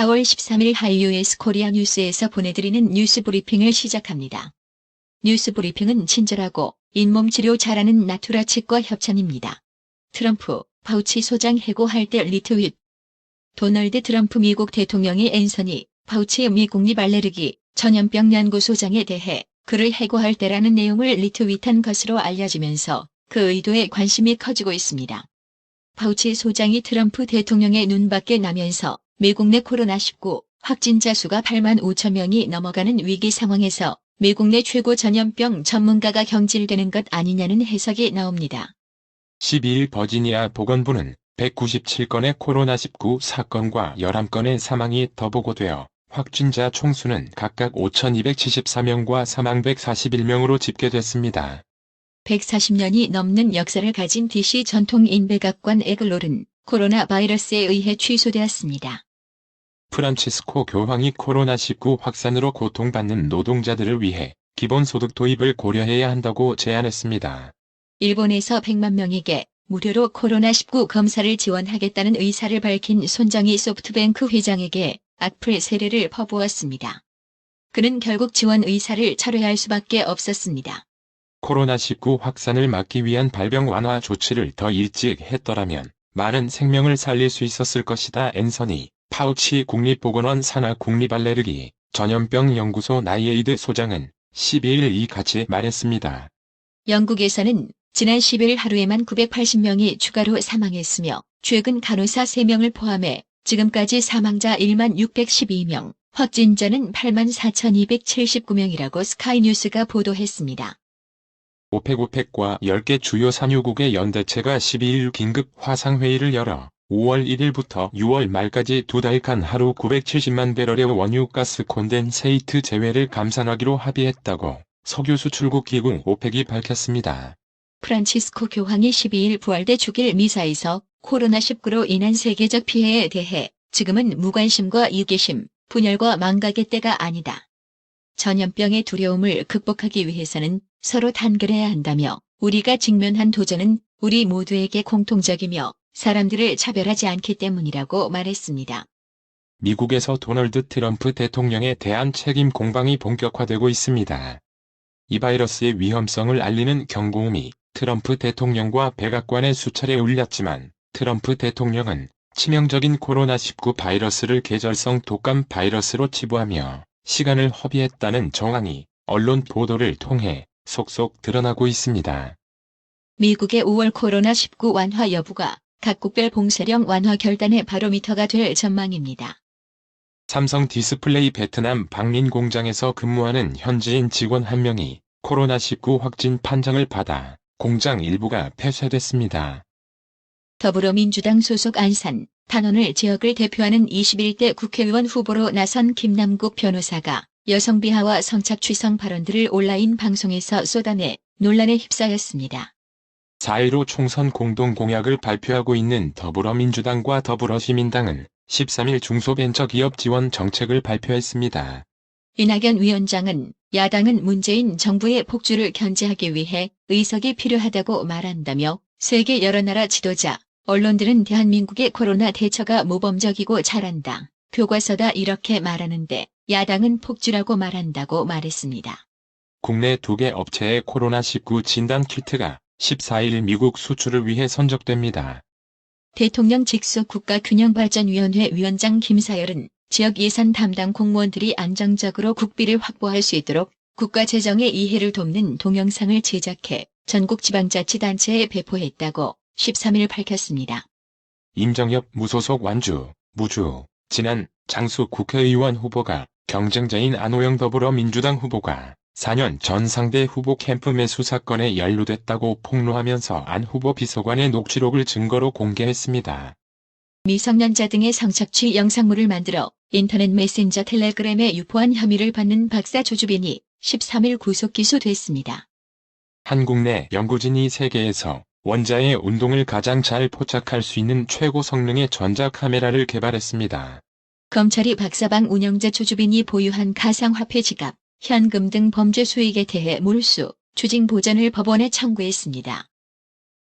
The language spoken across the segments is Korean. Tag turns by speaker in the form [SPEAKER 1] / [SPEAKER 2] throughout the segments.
[SPEAKER 1] 4월 13일 하이유에스 코리아 뉴스에서 보내드리는 뉴스 브리핑을 시작합니다. 뉴스 브리핑은 친절하고 잇몸 치료 잘하는 나투라 치과 협찬입니다. 트럼프, 파우치 소장 해고할 때 리트윗. 도널드 트럼프 미국 대통령이 앤서니 파우치 미국 립 알레르기 전염병 연구소장에 대해 그를 해고할 때라는 내용을 리트윗한 것으로 알려지면서 그 의도에 관심이 커지고 있습니다. 파우치 소장이 트럼프 대통령의 눈밖에 나면서 미국 내 코로나19 확진자 수가 8만 5천 명이 넘어가는 위기 상황에서 미국 내 최고 전염병 전문가가 경질되는 것 아니냐는 해석이 나옵니다.
[SPEAKER 2] 12일 버지니아 보건부는 197건의 코로나19 사건과 11건의 사망이 더 보고되어 확진자 총수는 각각 5,274명과 사망 141명으로 집계됐습니다.
[SPEAKER 1] 140년이 넘는 역사를 가진 DC 전통인 백악관 에글롤은 코로나 바이러스에 의해 취소되었습니다.
[SPEAKER 2] 프란치스코 교황이 코로나19 확산으로 고통받는 노동자들을 위해 기본소득 도입을 고려해야 한다고 제안했습니다.
[SPEAKER 1] 일본에서 100만 명에게 무료로 코로나19 검사를 지원하겠다는 의사를 밝힌 손정희 소프트뱅크 회장에게 악플 세례를 퍼부었습니다. 그는 결국 지원 의사를 철회할 수밖에 없었습니다.
[SPEAKER 2] 코로나19 확산을 막기 위한 발병 완화 조치를 더 일찍 했더라면 많은 생명을 살릴 수 있었을 것이다. 앤서니 파우치 국립보건원 산하 국립알레르기 전염병 연구소 나이에이드 소장은 12일 이같이 말했습니다.
[SPEAKER 1] 영국에서는 지난 10일 하루에만 980명이 추가로 사망했으며 최근 간호사 3명을 포함해 지금까지 사망자 1만 612명, 확진자는 8만 4,279명이라고 스카이뉴스가 보도했습니다.
[SPEAKER 2] 오펙과 10개 주요 산유국의 연대체가 12일 긴급 화상회의를 열어 5월 1일부터 6월 말까지 2달간 하루 970만 배럴의 원유가스 콘덴세이트 제외를 감산하기로 합의했다고 석유 수출국 기구 오펙이 밝혔습니다.
[SPEAKER 1] 프란치스코 교황이 12일 부활대 주길 미사에서 코로나19로 인한 세계적 피해에 대해 지금은 무관심과 이기심, 분열과 망각의 때가 아니다. 전염병의 두려움을 극복하기 위해서는 서로 단결해야 한다며 우리가 직면한 도전은 우리 모두에게 공통적이며 사람들을 차별하지 않기 때문이라고 말했습니다.
[SPEAKER 2] 미국에서 도널드 트럼프 대통령에 대한 책임 공방이 본격화되고 있습니다. 이 바이러스의 위험성을 알리는 경고음이 트럼프 대통령과 백악관에 수차례 울렸지만 트럼프 대통령은 치명적인 코로나19 바이러스를 계절성 독감 바이러스로 치부하며 시간을 허비했다는 정황이 언론 보도를 통해 속속 드러나고 있습니다.
[SPEAKER 1] 미국의 5월 코로나19 완화 여부가 각국별 봉쇄령 완화 결단의 바로미터가 될 전망입니다.
[SPEAKER 2] 삼성 디스플레이 베트남 방린 공장에서 근무하는 현지인 직원 1명이 코로나19 확진 판정을 받아 공장 일부가 폐쇄됐습니다.
[SPEAKER 1] 더불어민주당 소속 안산, 탄원을 지역을 대표하는 21대 국회의원 후보로 나선 김남국 변호사가 여성 비하와 성착취성 발언들을 온라인 방송에서 쏟아내 논란에 휩싸였습니다.
[SPEAKER 2] 4.15 총선 공동공약을 발표하고 있는 더불어민주당과 더불어시민당은 13일 중소벤처기업 지원 정책을 발표했습니다.
[SPEAKER 1] 이낙연 위원장은 야당은 문재인 정부의 폭주를 견제하기 위해 의석이 필요하다고 말한다며 세계 여러 나라 지도자, 언론들은 대한민국의 코로나 대처가 모범적이고 잘한다, 교과서다 이렇게 말하는데 야당은 폭주라고 말한다고 말했습니다.
[SPEAKER 2] 국내 2개 업체의 코로나19 진단 키트가 14일 미국 수출을 위해 선적됩니다.
[SPEAKER 1] 대통령 직속 국가균형발전위원회 위원장 김사열은 지역 예산 담당 공무원들이 안정적으로 국비를 확보할 수 있도록 국가재정의 이해를 돕는 동영상을 제작해 전국 지방자치단체에 배포했다고 13일 밝혔습니다.
[SPEAKER 2] 임정엽 무소속 완주, 무주, 진안, 장수 국회의원 후보가 경쟁자인 안호영 더불어민주당 후보가 4년 전 상대 후보 캠프 매수 사건에 연루됐다고 폭로하면서 안 후보 비서관의 녹취록을 증거로 공개했습니다. 미성년자
[SPEAKER 1] 등의 성착취 영상물을 만들어 인터넷 메신저 텔레그램에 유포한 혐의를 받는 박사 조주빈이 13일 구속 기소됐습니다.
[SPEAKER 2] 한국 내 연구진이 세계에서 원자의 운동을 가장 잘 포착할 수 있는 최고 성능의 전자카메라를 개발했습니다.
[SPEAKER 1] 검찰이 박사방 운영자 조주빈이 보유한 가상화폐 지갑, 현금 등 범죄 수익에 대해 몰수, 추징 보전을 법원에 청구했습니다.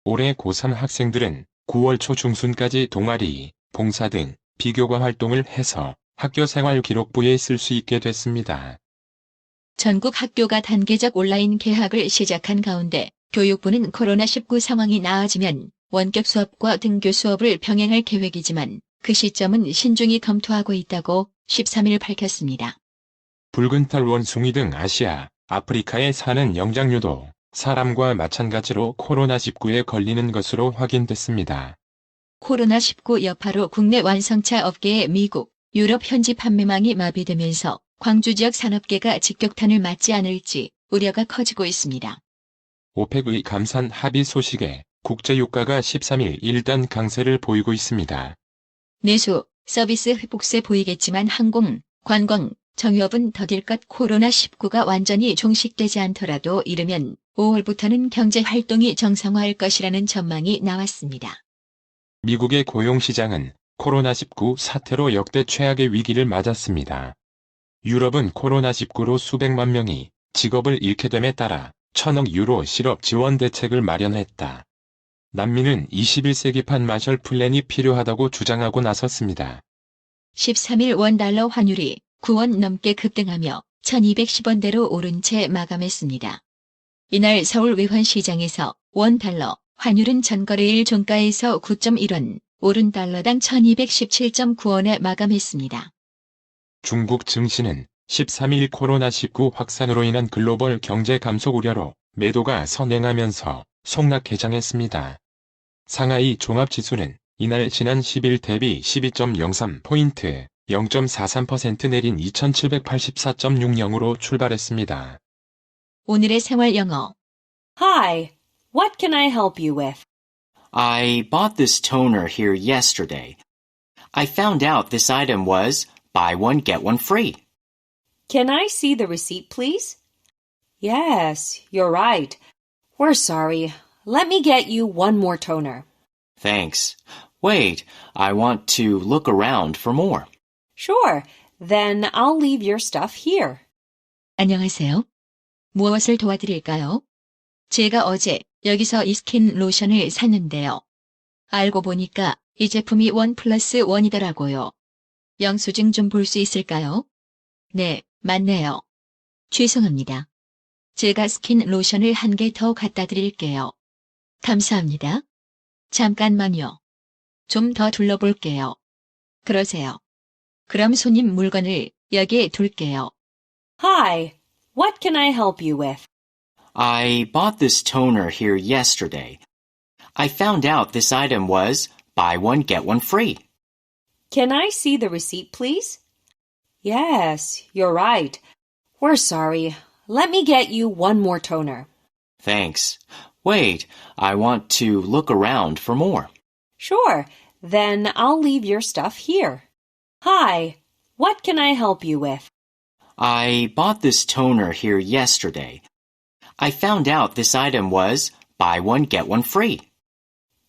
[SPEAKER 2] 올해 고3 학생들은 9월 초 중순까지 동아리, 봉사 등 비교과 활동을 해서 학교 생활 기록부에 쓸 수 있게 됐습니다.
[SPEAKER 1] 전국 학교가 단계적 온라인 개학을 시작한 가운데 교육부는 코로나19 상황이 나아지면 원격 수업과 등교 수업을 병행할 계획이지만 그 시점은 신중히 검토하고 있다고 13일 밝혔습니다.
[SPEAKER 2] 붉은 털 원숭이 등 아시아, 아프리카에 사는 영장류도 사람과 마찬가지로 코로나19에 걸리는 것으로 확인됐습니다.
[SPEAKER 1] 코로나19 여파로 국내 완성차 업계의 미국, 유럽 현지 판매망이 마비되면서 광주 지역 산업계가 직격탄을 맞지 않을지 우려가 커지고 있습니다.
[SPEAKER 2] 오펙의 감산 합의 소식에 국제유가가 13일 일단 강세를 보이고 있습니다.
[SPEAKER 1] 내수, 서비스 회복세 보이겠지만 항공, 관광, 정유업은 더딜 것. 코로나19가 완전히 종식되지 않더라도 이르면 5월부터는 경제 활동이 정상화할 것이라는 전망이 나왔습니다.
[SPEAKER 2] 미국의 고용시장은 코로나19 사태로 역대 최악의 위기를 맞았습니다. 유럽은 코로나19로 수백만 명이 직업을 잃게 됨에 따라 1,000억 유로 실업 지원 대책을 마련했다. 남미는 21세기판 마셜 플랜이 필요하다고 주장하고 나섰습니다.
[SPEAKER 1] 13일 원달러 환율이 9원 넘게 급등하며 1210원대로 오른 채 마감했습니다. 이날 서울 외환시장에서 원달러 환율은 전거래일 종가에서 9.1원, 오른 달러당 1217.9원에 마감했습니다.
[SPEAKER 2] 중국 증시는 13일 코로나19 확산으로 인한 글로벌 경제 감속 우려로 매도가 선행하면서 속락 개장했습니다. 상하이 종합지수는 이날 지난 10일 대비 12.03포인트, 0.43% 내린 2784.60으로 출발했습니다.
[SPEAKER 1] 오늘의 생활 영어.
[SPEAKER 3] Hi, what can I help you with?
[SPEAKER 4] I bought this toner here yesterday. I found out this item was buy one, get one free.
[SPEAKER 3] Can I see the receipt, please? Yes, you're right. We're sorry. Let me get you one more toner.
[SPEAKER 4] Thanks. Wait, I want to look around for more.
[SPEAKER 3] Sure, then I'll leave your stuff here.
[SPEAKER 1] 안녕하세요. 무엇을 도와드릴까요? 제가 어제 여기서 이 스킨 로션을 샀는데요. 알고 보니까 이 제품이 1+1이더라고요. 영수증 좀 볼 수 있을까요? 네, 맞네요. 죄송합니다. 제가 스킨 로션을 한 개 더 갖다 드릴게요. 감사합니다. 잠깐만요. 좀 더 둘러볼게요. 그러세요. 그럼 손님 물건을 여기에 둘게요.
[SPEAKER 3] Hi, what can I help you with?
[SPEAKER 4] I bought this toner here yesterday. I found out this item was buy one, get one free.
[SPEAKER 3] Can I see the receipt, please? Yes, you're right. We're sorry. Let me get you one more toner.
[SPEAKER 4] Thanks. Wait, I want to look around for more.
[SPEAKER 3] Sure, then I'll leave your stuff here. Hi, what can I help you with?
[SPEAKER 4] I bought this toner here yesterday. I found out this item was buy one, get one free.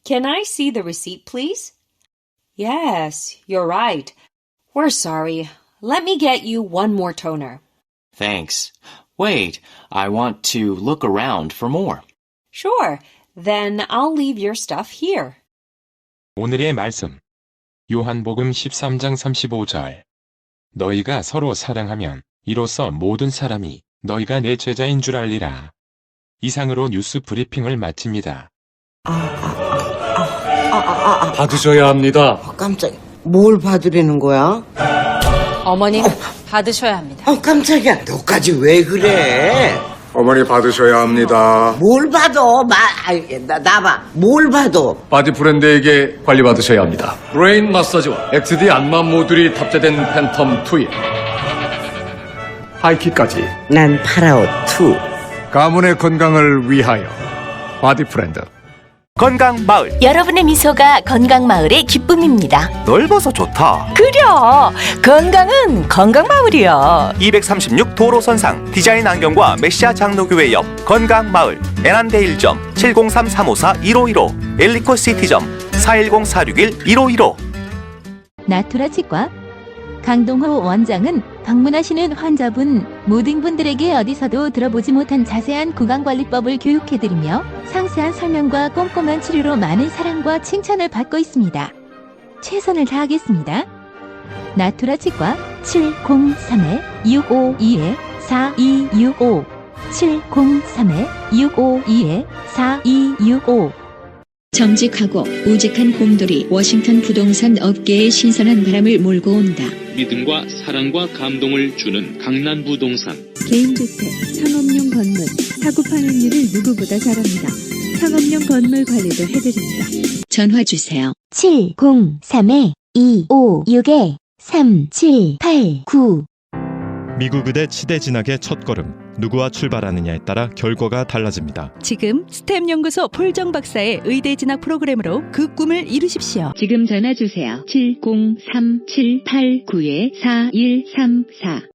[SPEAKER 3] Can I see the receipt, please? Yes, you're right. We're sorry. Let me get you one more toner.
[SPEAKER 4] Thanks. Wait, I want to look around for more.
[SPEAKER 3] Sure, then I'll leave your stuff here.
[SPEAKER 2] 오늘의 말씀. 요한복음 13장 35절. 너희가 서로 사랑하면 이로써 모든 사람이 너희가 내 제자인 줄 알리라. 이상으로 뉴스 브리핑을 마칩니다.
[SPEAKER 5] 받으셔야 합니다.
[SPEAKER 6] 깜짝이야. 뭘 받으려는 거야?
[SPEAKER 7] 어머님, 받으셔야 합니다.
[SPEAKER 6] 깜짝이야. 너까지 왜 그래?
[SPEAKER 5] 어머니 받으셔야 합니다.
[SPEAKER 6] 뭘 받아? 나봐. 뭘 받아?
[SPEAKER 5] 바디 브랜드에게 관리받으셔야 합니다. 브레인 마사지와 XD 안마 모듈이 탑재된 팬텀 2에 하이킥까지
[SPEAKER 6] 난 파라오 2.
[SPEAKER 5] 가문의 건강을 위하여 바디 브랜드.
[SPEAKER 8] 건강마을.
[SPEAKER 9] 여러분의 미소가 건강마을의 기쁨입니다.
[SPEAKER 8] 넓어서 좋다.
[SPEAKER 9] 그려! 건강은 건강마을이요.
[SPEAKER 8] 236 도로선상 디자인 안경과 메시아 장로교회 옆 건강마을. 애난데일점 703-354-1515 엘리코시티점 410-461-1515.
[SPEAKER 10] 나투라 치과 강동호 원장은 방문하시는 환자분 모든 분들에게 어디서도 들어보지 못한 자세한 구강관리법을 교육해드리며 상세한 설명과 꼼꼼한 치료로 많은 사랑과 칭찬을 받고 있습니다. 최선을 다하겠습니다. 나투라 치과 703-652-4265 703-652-4265
[SPEAKER 1] 정직하고 우직한 곰돌이 워싱턴 부동산 업계에 신선한 바람을 몰고 온다.
[SPEAKER 11] 믿음과 사랑과 감동을 주는 강남 부동산.
[SPEAKER 12] 개인주택, 상업용 건물, 사고 판매율을 누구보다 잘합니다. 상업용 건물 관리도 해드립니다.
[SPEAKER 1] 전화 주세요.
[SPEAKER 10] 703-256-3789
[SPEAKER 13] 미국 의대 치대 진학의 첫걸음. 누구와 출발하느냐에 따라 결과가 달라집니다.
[SPEAKER 12] 지금 스템 연구소 폴정 박사의 의대 진학 프로그램으로 그 꿈을 이루십시오.
[SPEAKER 1] 지금 전화 주세요. 703-789-4134